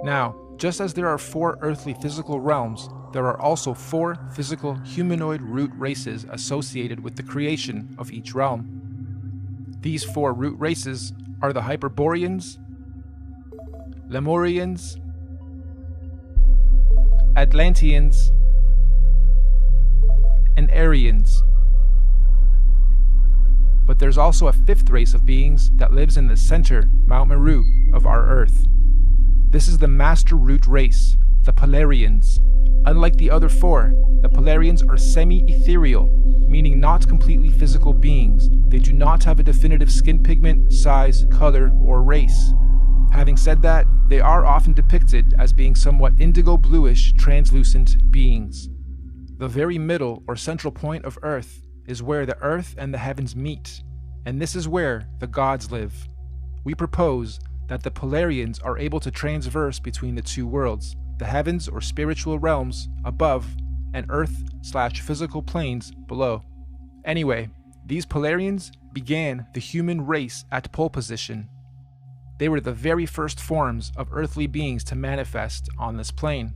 Now, just as there are 4 earthly physical realms, there are also 4 physical humanoid root races associated with the creation of each realm. These 4 root races are the Hyperboreans, Lemurians, Atlanteans, and Aryans. But there's also a 5th race of beings that lives in the center, Mount Meru, of our Earth. This is the Master Root race, the Polarians. Unlike the other 4, the Polarians are semi-ethereal, meaning not completely physical beings. They do not have a definitive skin pigment, size, color, or race. Having said that, they are often depicted as being somewhat indigo-bluish, translucent beings. The very middle or central point of Earth is where the Earth and the heavens meet, and this is where the gods live. We propose that the Polarians are able to transverse between the 2 worlds, the heavens or spiritual realms above and Earth/physical planes below. Anyway, these Polarians began the human race at pole position. They were the very first forms of earthly beings to manifest on this plane.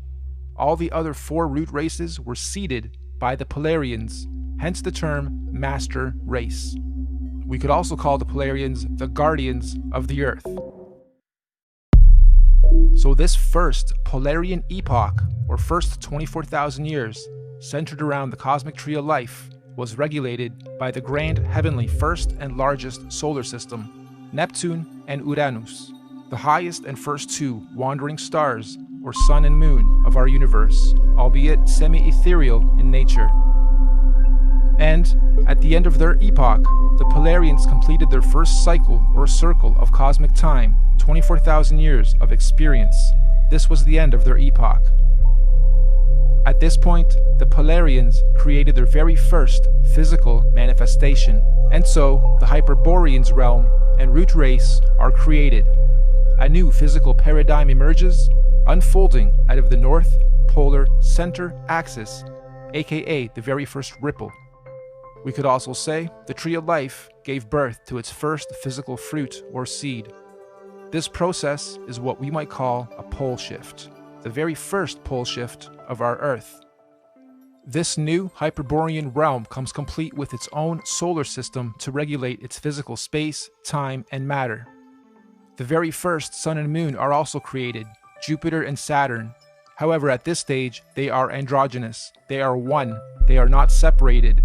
All the other 4 root races were seeded by the Polarians, hence the term Master Race. We could also call the Polarians the Guardians of the Earth. So this first Polarian epoch, or first 24,000 years, centered around the cosmic tree of life, was regulated by the grand heavenly first and largest solar system, Neptune and Uranus, the highest and first 2 wandering stars, or sun and moon, of our universe, albeit semi-ethereal in nature. And, at the end of their epoch, the Polarians completed their first cycle or circle of cosmic time, 24,000 years of experience. This was the end of their epoch. At this point, the Polarians created their very first physical manifestation, and so the Hyperboreans realm and root race are created. A new physical paradigm emerges, unfolding out of the North Polar Center Axis, aka the very first ripple. We could also say the Tree of Life gave birth to its first physical fruit or seed. This process is what we might call a pole shift, the very first pole shift of our Earth. This new Hyperborean realm comes complete with its own solar system to regulate its physical space, time, and matter. The very first Sun and Moon are also created, Jupiter and Saturn. However, at this stage, they are androgynous. They are one. They are not separated.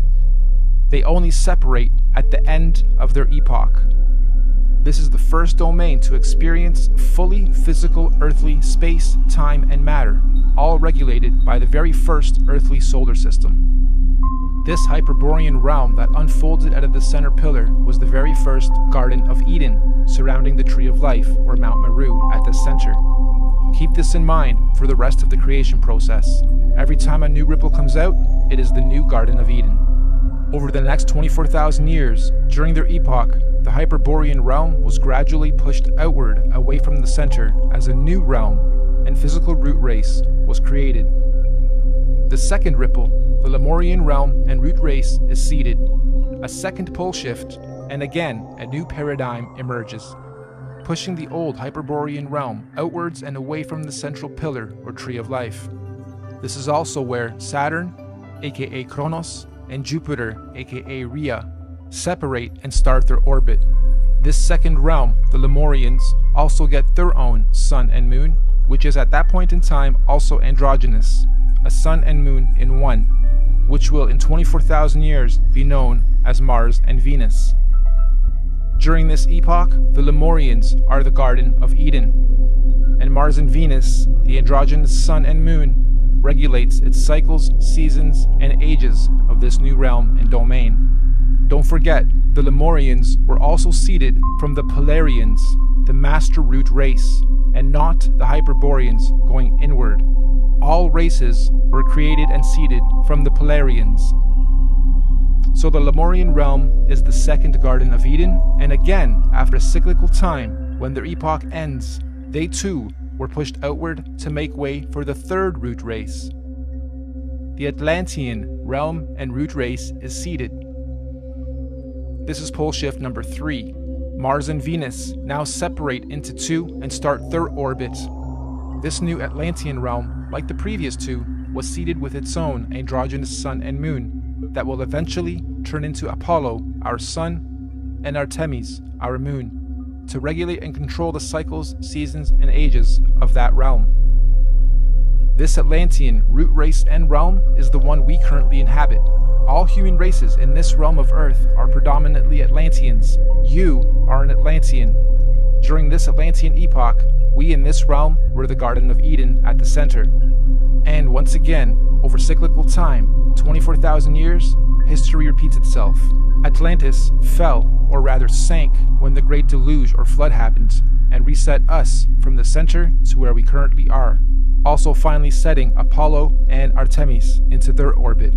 They only separate at the end of their epoch. This is the first domain to experience fully physical earthly space, time, and matter, all regulated by the very first earthly solar system. This Hyperborean realm that unfolded out of the center pillar was the very first Garden of Eden, surrounding the Tree of Life, or Mount Meru, at the center. Keep this in mind for the rest of the creation process. Every time a new ripple comes out, it is the new Garden of Eden. Over the next 24,000 years, during their epoch, the Hyperborean realm was gradually pushed outward away from the center as a new realm and physical root race was created. The second ripple, the Lemurian realm and root race, is seeded. A second pole shift, and again a new paradigm emerges, pushing the old Hyperborean realm outwards and away from the central pillar or Tree of Life. This is also where Saturn, aka Kronos, and Jupiter, aka Rhea, separate and start their orbit. This second realm, the Lemurians, also get their own sun and moon, which is at that point in time also androgynous, a sun and moon in one, which will in 24,000 years be known as Mars and Venus. During this epoch, the Lemurians are the Garden of Eden, and Mars and Venus, the androgynous sun and moon, regulates its cycles, seasons, and ages of this new realm and domain. Don't forget, the Lemurians were also seeded from the Polarians, the master root race, and not the Hyperboreans going inward. All races were created and seeded from the Polarians. So the Lemurian realm is the second Garden of Eden, and again, after a cyclical time, when their epoch ends, they too were pushed outward to make way for the third root race. The Atlantean realm and root race is seeded. This is pole shift number 3. Mars and Venus now separate into two and start their orbit. This new Atlantean realm, like the previous two, was seeded with its own androgynous sun and moon that will eventually turn into Apollo, our sun, and Artemis, our moon, to regulate and control the cycles, seasons, and ages of that realm. This Atlantean root race and realm is the one we currently inhabit. All human races in this realm of Earth are predominantly Atlanteans. You are an Atlantean. During this Atlantean epoch, we in this realm were the Garden of Eden at the center. And once again, over cyclical time, 24,000 years, history repeats itself. Atlantis fell, or rather sank, when the Great Deluge or Flood happened, and reset us from the center to where we currently are, also finally setting Apollo and Artemis into their orbit.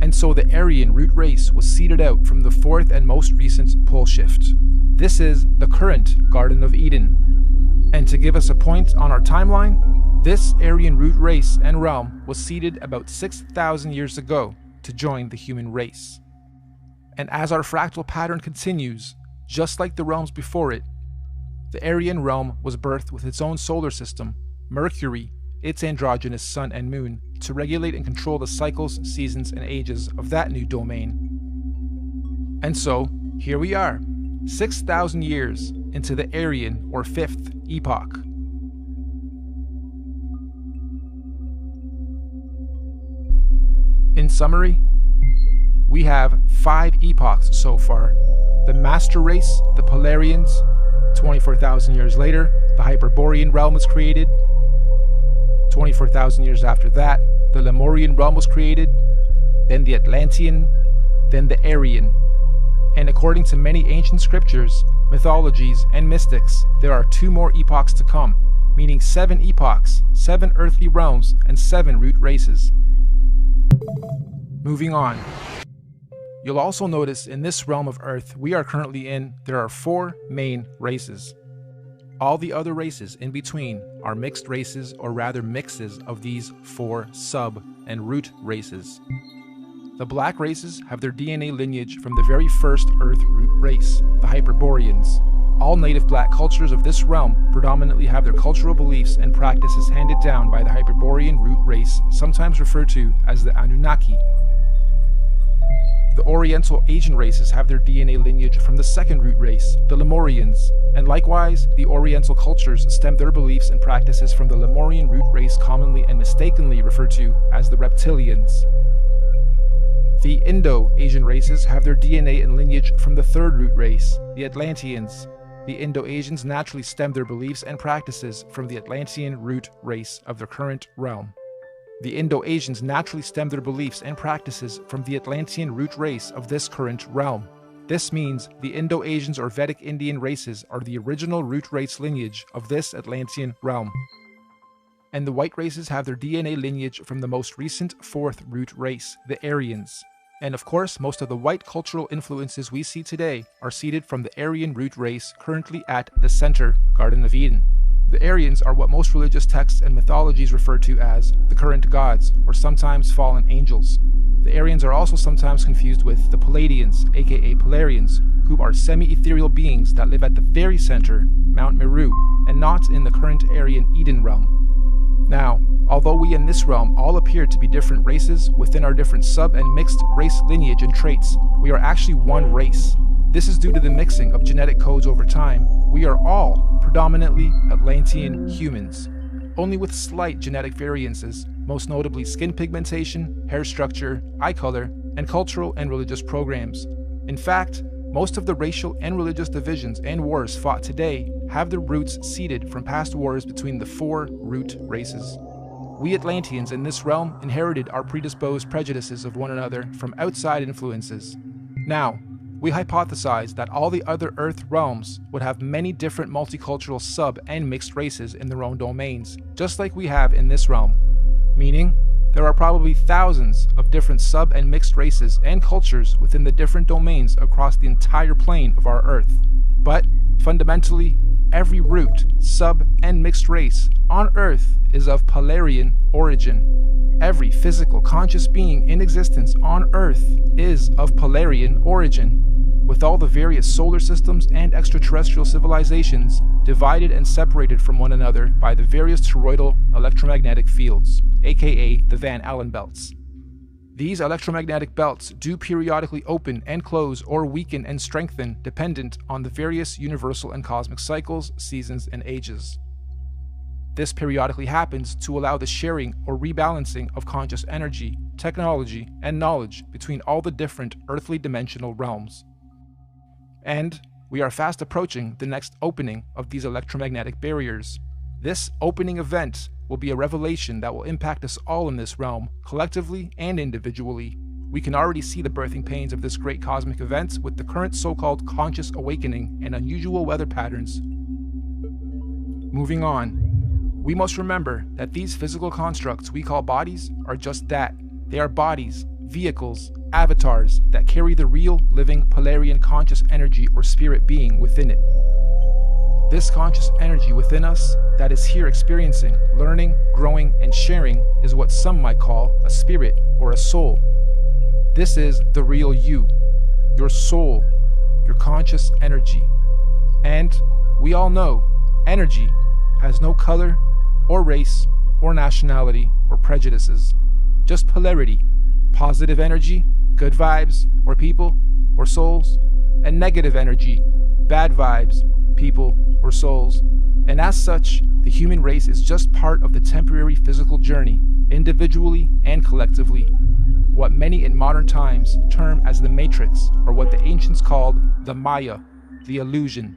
And so the Aryan root race was seeded out from the fourth and most recent pole shift. This is the current Garden of Eden. And to give us a point on our timeline, this Aryan root race and realm was seeded about 6,000 years ago to join the human race. And as our fractal pattern continues, just like the realms before it, the Aryan realm was birthed with its own solar system, Mercury, its androgynous sun and moon, to regulate and control the cycles, seasons, and ages of that new domain. And so, here we are, 6,000 years into the Aryan or fifth epoch. In summary, we have 5 epochs so far. The Master Race, the Polarians. 24,000 years later, the Hyperborean realm was created. 24,000 years after that, the Lemurian realm was created, then the Atlantean, then the Aryan. And according to many ancient scriptures, mythologies, and mystics, there are 2 more epochs to come, meaning 7 epochs, 7 earthly realms, and 7 root races. Moving on. You'll also notice in this realm of Earth we are currently in, there are 4 main races. All the other races in between are mixed races, or rather mixes of these 4 sub and root races. The black races have their DNA lineage from the very first Earth root race, the Hyperboreans. All native black cultures of this realm predominantly have their cultural beliefs and practices handed down by the Hyperborean root race, sometimes referred to as the Anunnaki. The Oriental Asian races have their DNA lineage from the second root race, the Lemurians, and likewise, the Oriental cultures stem their beliefs and practices from the Lemurian root race, commonly and mistakenly referred to as the Reptilians. The Indo-Asian races have their DNA and lineage from the third root race, the Atlanteans. The Indo-Asians naturally stem their beliefs and practices from the Atlantean root race of their current realm. The Indo-Asians naturally stem their beliefs and practices from the Atlantean root race of this current realm. This means the Indo-Asians or Vedic Indian races are the original root race lineage of this Atlantean realm. And the white races have their DNA lineage from the most recent fourth root race, the Aryans. And of course, most of the white cultural influences we see today are seeded from the Aryan root race currently at the center, Garden of Eden. The Aryans are what most religious texts and mythologies refer to as the current gods, or sometimes fallen angels. The Aryans are also sometimes confused with the Palladians, aka Polarians, who are semi-ethereal beings that live at the very center, Mount Meru, and not in the current Aryan Eden realm. Now, although we in this realm all appear to be different races within our different sub and mixed race lineage and traits, we are actually one race. This is due to the mixing of genetic codes over time. We are all predominantly Atlantean humans, only with slight genetic variances, most notably skin pigmentation, hair structure, eye color, and cultural and religious programs. In fact, most of the racial and religious divisions and wars fought today have their roots seeded from past wars between the 4 root races. We Atlanteans in this realm inherited our predisposed prejudices of one another from outside influences. Now, we hypothesize that all the other Earth realms would have many different multicultural sub and mixed races in their own domains, just like we have in this realm. Meaning, there are probably thousands of different sub and mixed races and cultures within the different domains across the entire plane of our Earth. But, fundamentally, every root, sub, and mixed race on Earth is of Polarian origin. Every physical conscious being in existence on Earth is of Polarian origin. with all the various solar systems and extraterrestrial civilizations divided and separated from one another by the various toroidal electromagnetic fields, aka the Van Allen belts. These electromagnetic belts do periodically open and close or weaken and strengthen dependent on the various universal and cosmic cycles, seasons, and ages. This periodically happens to allow the sharing or rebalancing of conscious energy, technology, and knowledge between all the different earthly dimensional realms. And we are fast approaching the next opening of these electromagnetic barriers. This opening event will be a revelation that will impact us all in this realm, collectively and individually. We can already see the birthing pains of this great cosmic event with the current so-called conscious awakening and unusual weather patterns. Moving on, we must remember that these physical constructs we call bodies are just that. They are bodies, vehicles, avatars that carry the real, living, Polarian conscious energy or spirit being within it. This conscious energy within us that is here experiencing, learning, growing, and sharing is what some might call a spirit or a soul. This is the real you, your soul, your conscious energy. And we all know energy has no color or race or nationality or prejudices, just polarity, positive energy, good vibes or people or souls, and negative energy, bad vibes, people or souls. And as such, the human race is just part of the temporary physical journey, individually and collectively, what many in modern times term as the matrix, or what the ancients called the Maya, the illusion.